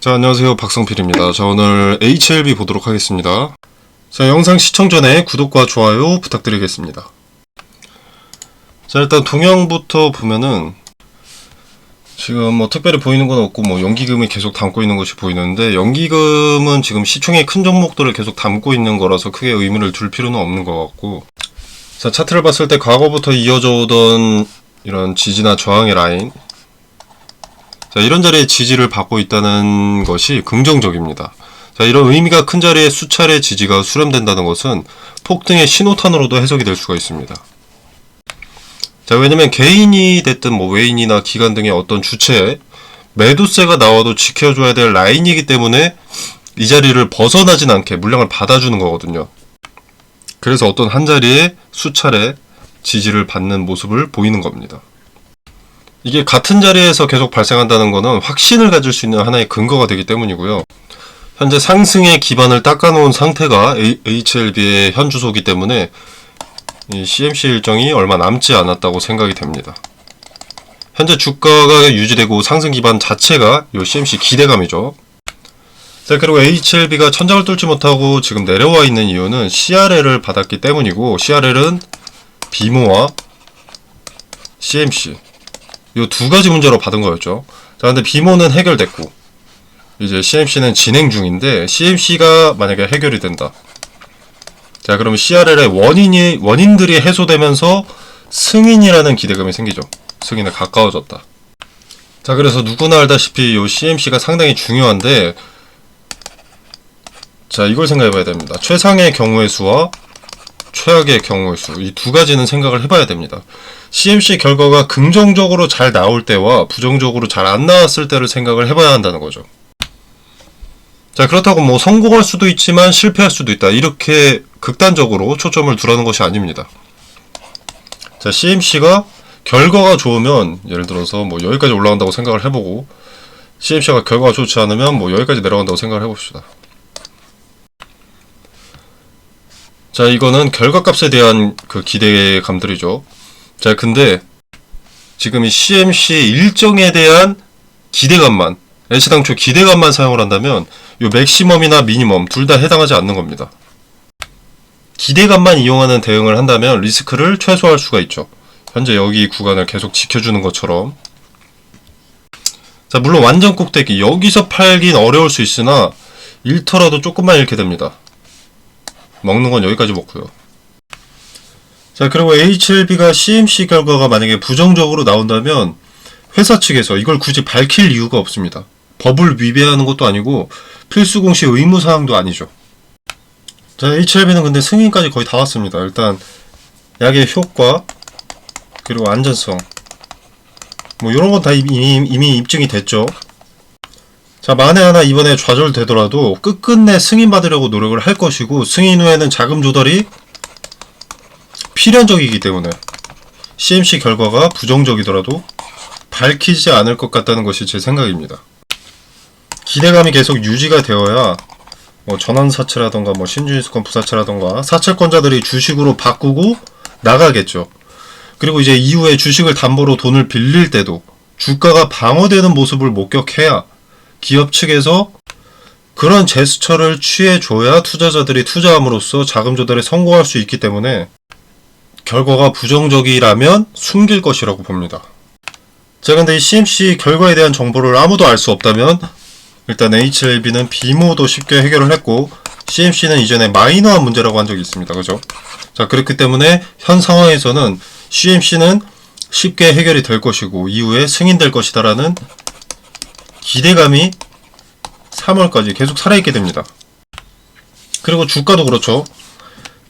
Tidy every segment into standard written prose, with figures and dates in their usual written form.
자, 안녕하세요. 박성필입니다. 자, 오늘 HLB 보도록 하겠습니다. 자, 영상 시청 전에 구독과 좋아요 부탁드리겠습니다. 자, 일단 동영부터 보면은 지금 뭐 특별히 보이는 건 없고 뭐 연기금이 계속 담고 있는 것이 보이는데, 연기금은 지금 시총의 큰 종목들을 계속 담고 있는 거라서 크게 의미를 둘 필요는 없는 것 같고, 자, 차트를 봤을 때 과거부터 이어져 오던 이런 지지나 저항의 라인, 자, 이런 자리에 지지를 받고 있다는 것이 긍정적입니다. 자, 이런 의미가 큰 자리에 수차례 지지가 수렴된다는 것은 폭등의 신호탄으로도 해석이 될 수가 있습니다. 자, 왜냐면 개인이 됐든 뭐 외인이나 기관 등의 어떤 주체에 매도세가 나와도 지켜줘야 될 라인이기 때문에 이 자리를 벗어나진 않게 물량을 받아주는 거거든요. 그래서 어떤 한 자리에 수차례 지지를 받는 모습을 보이는 겁니다. 이게 같은 자리에서 계속 발생한다는 것은 확신을 가질 수 있는 하나의 근거가 되기 때문이고요. 현재 상승의 기반을 닦아놓은 상태가 HLB의 현 주소이기 때문에 이 CMC 일정이 얼마 남지 않았다고 생각이 됩니다. 현재 주가가 유지되고 상승 기반 자체가 이 CMC 기대감이죠. 자, 그리고 HLB가 천장을 뚫지 못하고 지금 내려와 있는 이유는 CRL을 받았기 때문이고, CRL은 비모와 CMC 이 두 가지 문제로 받은 거였죠. 자, 근데 비모는 해결됐고 이제 CMC는 진행 중인데, CMC가 만약에 해결이 된다. 자, 그러면 CRL의 원인들이 해소되면서 승인이라는 기대감이 생기죠. 승인에 가까워졌다. 자, 그래서 누구나 알다시피 이 CMC가 상당히 중요한데, 자, 이걸 생각해 봐야 됩니다. 최상의 경우의 수와 최악의 경우의 수, 이 두 가지는 생각을 해봐야 됩니다. CMC 결과가 긍정적으로 잘 나올 때와 부정적으로 잘 안 나왔을 때를 생각을 해봐야 한다는 거죠. 자, 그렇다고 뭐 성공할 수도 있지만 실패할 수도 있다, 이렇게 극단적으로 초점을 두라는 것이 아닙니다. 자, CMC가 결과가 좋으면 예를 들어서 뭐 여기까지 올라간다고 생각을 해보고, CMC가 결과가 좋지 않으면 뭐 여기까지 내려간다고 생각을 해봅시다. 자, 이거는 결과값에 대한 그 기대감들이죠. 자, 근데 지금 이 CMC 일정에 대한 기대감만, 애시당초 기대감만 사용을 한다면 이 맥시멈이나 미니멈 둘 다 해당하지 않는 겁니다. 기대감만 이용하는 대응을 한다면 리스크를 최소화할 수가 있죠. 현재 여기 구간을 계속 지켜주는 것처럼. 자, 물론 완전 꼭대기 여기서 팔긴 어려울 수 있으나 잃더라도 조금만 잃게 됩니다. 먹는 건 여기까지 먹고요. 자, 그리고 HLB가 CMC 결과가 만약에 부정적으로 나온다면 회사 측에서 이걸 굳이 밝힐 이유가 없습니다. 법을 위배하는 것도 아니고 필수 공시 의무사항도 아니죠. 자, HLB는 근데 승인까지 거의 다 왔습니다. 일단 약의 효과, 그리고 안전성, 뭐 이런 건 다 이미 입증이 됐죠. 자, 만에 하나 이번에 좌절되더라도 끝끝내 승인받으려고 노력을 할 것이고, 승인 후에는 자금 조달이 필연적이기 때문에 CMC 결과가 부정적이더라도 밝히지 않을 것 같다는 것이 제 생각입니다. 기대감이 계속 유지가 되어야 뭐 전환사채라던가 뭐 신주인수권 부사채라던가 사채권자들이 주식으로 바꾸고 나가겠죠. 그리고 이제 이후에 주식을 담보로 돈을 빌릴 때도 주가가 방어되는 모습을 목격해야 기업 측에서 그런 제스처를 취해줘야 투자자들이 투자함으로써 자금 조달에 성공할 수 있기 때문에 결과가 부정적이라면 숨길 것이라고 봅니다. 자, 근데 이 CMC 결과에 대한 정보를 아무도 알 수 없다면 일단 HLB는 비모도 쉽게 해결을 했고, CMC는 이전에 마이너한 문제라고 한 적이 있습니다. 그죠? 자, 그렇기 때문에 현 상황에서는 CMC는 쉽게 해결이 될 것이고 이후에 승인될 것이다라는 기대감이 3월까지 계속 살아있게 됩니다. 그리고 주가도 그렇죠.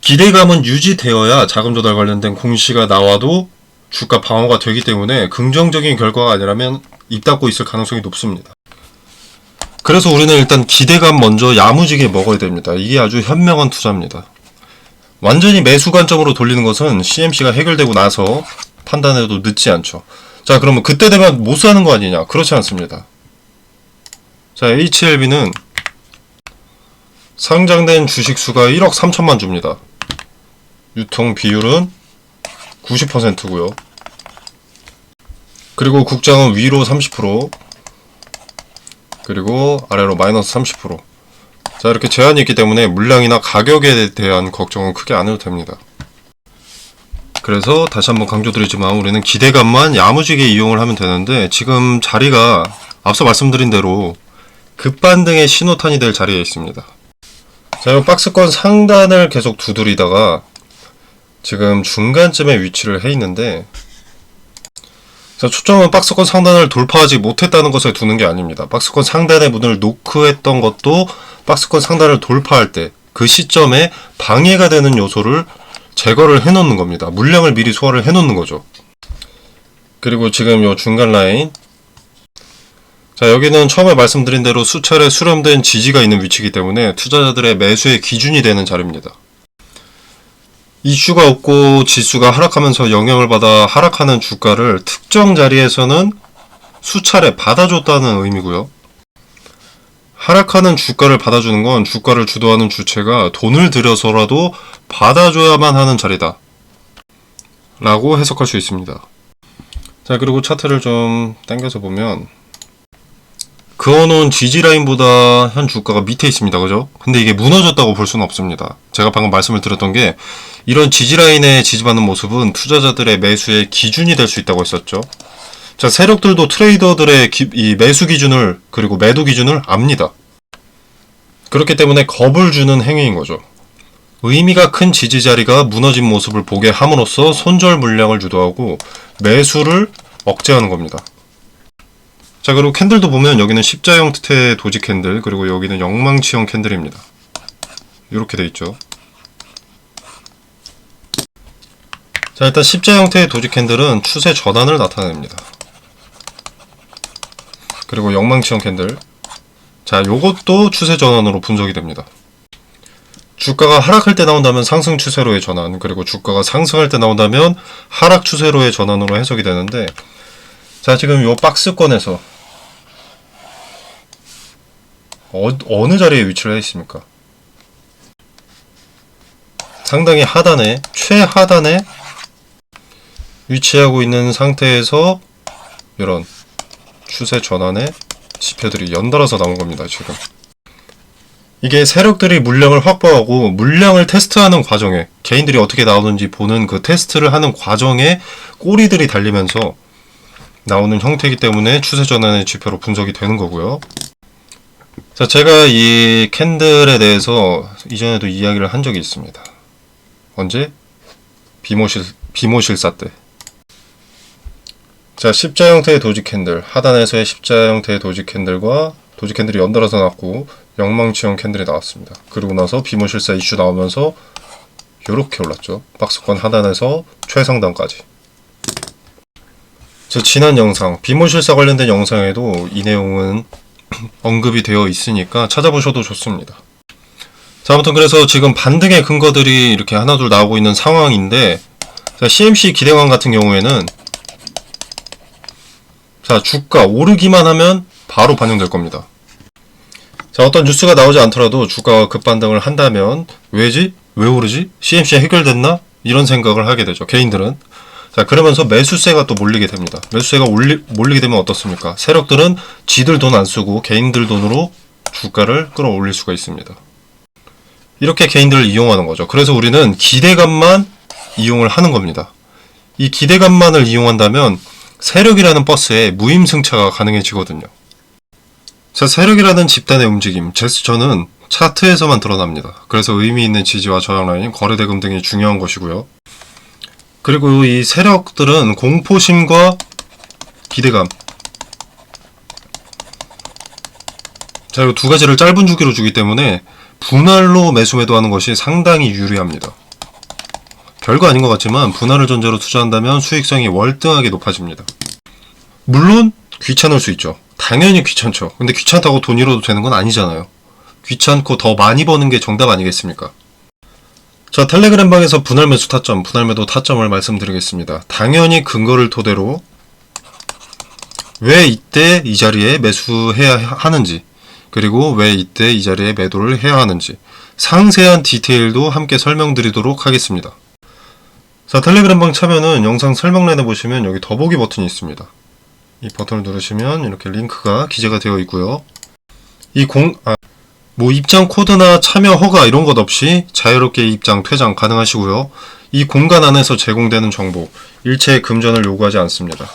기대감은 유지되어야 자금 조달 관련된 공시가 나와도 주가 방어가 되기 때문에 긍정적인 결과가 아니라면 입 닫고 있을 가능성이 높습니다. 그래서 우리는 일단 기대감 먼저 야무지게 먹어야 됩니다. 이게 아주 현명한 투자입니다. 완전히 매수 관점으로 돌리는 것은 CMC가 해결되고 나서 판단해도 늦지 않죠. 자, 그러면 그때 되면 못 사는 거 아니냐? 그렇지 않습니다. 자, HLB는 상장된 주식 수가 1억 3천만 주입니다. 유통 비율은 90%고요. 그리고 국장은 위로 30%, 그리고 아래로 마이너스 30%. 자, 이렇게 제한이 있기 때문에 물량이나 가격에 대한 걱정은 크게 안 해도 됩니다. 그래서 다시 한번 강조드리지만 우리는 기대감만 야무지게 이용을 하면 되는데, 지금 자리가 앞서 말씀드린 대로 급반등의 신호탄이 될 자리에 있습니다. 자, 이 박스권 상단을 계속 두드리다가 지금 중간쯤에 위치를 해 있는데, 자, 초점은 박스권 상단을 돌파하지 못했다는 것에 두는 게 아닙니다. 박스권 상단의 문을 노크했던 것도 박스권 상단을 돌파할 때 그 시점에 방해가 되는 요소를 제거를 해놓는 겁니다. 물량을 미리 소화를 해놓는 거죠. 그리고 지금 요 중간 라인, 자, 여기는 처음에 말씀드린 대로 수차례 수렴된 지지가 있는 위치이기 때문에 투자자들의 매수의 기준이 되는 자리입니다. 이슈가 없고 지수가 하락하면서 영향을 받아 하락하는 주가를 특정 자리에서는 수차례 받아줬다는 의미고요. 하락하는 주가를 받아주는 건 주가를 주도하는 주체가 돈을 들여서라도 받아줘야만 하는 자리다 라고 해석할 수 있습니다. 자, 그리고 차트를 좀 당겨서 보면 그어놓은 지지라인보다 현 주가가 밑에 있습니다. 그죠? 근데 이게 무너졌다고 볼 수는 없습니다. 제가 방금 말씀을 드렸던 게 이런 지지라인에 지지받는 모습은 투자자들의 매수의 기준이 될 수 있다고 했었죠. 자, 세력들도 트레이더들의 이 매수 기준을 그리고 매도 기준을 압니다. 그렇기 때문에 겁을 주는 행위인 거죠. 의미가 큰 지지 자리가 무너진 모습을 보게 함으로써 손절 물량을 유도하고 매수를 억제하는 겁니다. 자, 그리고 캔들도 보면 여기는 십자 형태의 도지 캔들, 그리고 여기는 영망치형 캔들입니다. 이렇게 돼 있죠. 자, 일단 십자 형태의 도지 캔들은 추세 전환을 나타냅니다. 그리고 영망치형 캔들, 자, 요것도 추세 전환으로 분석이 됩니다. 주가가 하락할 때 나온다면 상승 추세로의 전환, 그리고 주가가 상승할 때 나온다면 하락 추세로의 전환으로 해석이 되는데, 자, 지금 요 박스권에서 어느 자리에 위치를 해 있습니까? 상당히 하단에, 최하단에 위치하고 있는 상태에서 이런 추세 전환의 지표들이 연달아서 나온 겁니다. 지금 이게 세력들이 물량을 확보하고 물량을 테스트하는 과정에, 개인들이 어떻게 나오는지 보는 그 테스트를 하는 과정에 꼬리들이 달리면서 나오는 형태이기 때문에 추세 전환의 지표로 분석이 되는 거고요. 자, 제가 이 캔들에 대해서 이전에도 이야기를 한 적이 있습니다. 언제? 비모실사 때. 자, 십자 형태의 도지 캔들, 하단에서의 십자 형태의 도지 캔들과 도지 캔들이 연달아서 나왔고 영망치형 캔들이 나왔습니다. 그리고 나서 비모실사 이슈 나오면서 요렇게 올랐죠. 박스권 하단에서 최상단까지. 저 지난 영상, 비모실사 관련된 영상에도 이 내용은 언급이 되어 있으니까 찾아보셔도 좋습니다. 자, 아무튼 그래서 지금 반등의 근거들이 이렇게 하나둘 나오고 있는 상황인데, 자, CMC 기대감 같은 경우에는 자, 주가 오르기만 하면 바로 반영될 겁니다. 자, 어떤 뉴스가 나오지 않더라도 주가가 급반등을 한다면 왜지? 왜 오르지? CMC가 해결됐나? 이런 생각을 하게 되죠. 개인들은. 자, 그러면서 매수세가 또 몰리게 됩니다. 매수세가 몰리게 되면 어떻습니까? 세력들은 지들 돈 안 쓰고 개인들 돈으로 주가를 끌어올릴 수가 있습니다. 이렇게 개인들을 이용하는 거죠. 그래서 우리는 기대감만 이용을 하는 겁니다. 이 기대감만을 이용한다면 세력이라는 버스에 무임승차가 가능해지거든요. 자, 세력이라는 집단의 움직임, 제스처는 차트에서만 드러납니다. 그래서 의미 있는 지지와 저항 라인, 거래대금 등이 중요한 것이고요. 그리고 이 세력들은 공포심과 기대감, 자, 이 두 가지를 짧은 주기로 주기 때문에 분할로 매수 매도하는 것이 상당히 유리합니다. 별거 아닌 것 같지만 분할을 전제로 투자한다면 수익성이 월등하게 높아집니다. 물론 귀찮을 수 있죠. 당연히 귀찮죠. 근데 귀찮다고 돈 잃어도 되는 건 아니잖아요. 귀찮고 더 많이 버는 게 정답 아니겠습니까? 자, 텔레그램 방에서 분할 매수 타점, 분할 매도 타점을 말씀드리겠습니다. 당연히 근거를 토대로 왜 이때 이 자리에 매수해야 하는지, 그리고 왜 이때 이 자리에 매도를 해야 하는지 상세한 디테일도 함께 설명드리도록 하겠습니다. 자, 텔레그램 방 참여는 영상 설명란에 보시면 여기 더보기 버튼이 있습니다. 이 버튼을 누르시면 이렇게 링크가 기재가 되어 있고요. 입장 코드나 참여 허가 이런 것 없이 자유롭게 입장, 퇴장 가능하시고요. 이 공간 안에서 제공되는 정보, 일체의 금전을 요구하지 않습니다.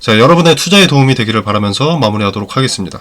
자, 여러분의 투자에 도움이 되기를 바라면서 마무리하도록 하겠습니다.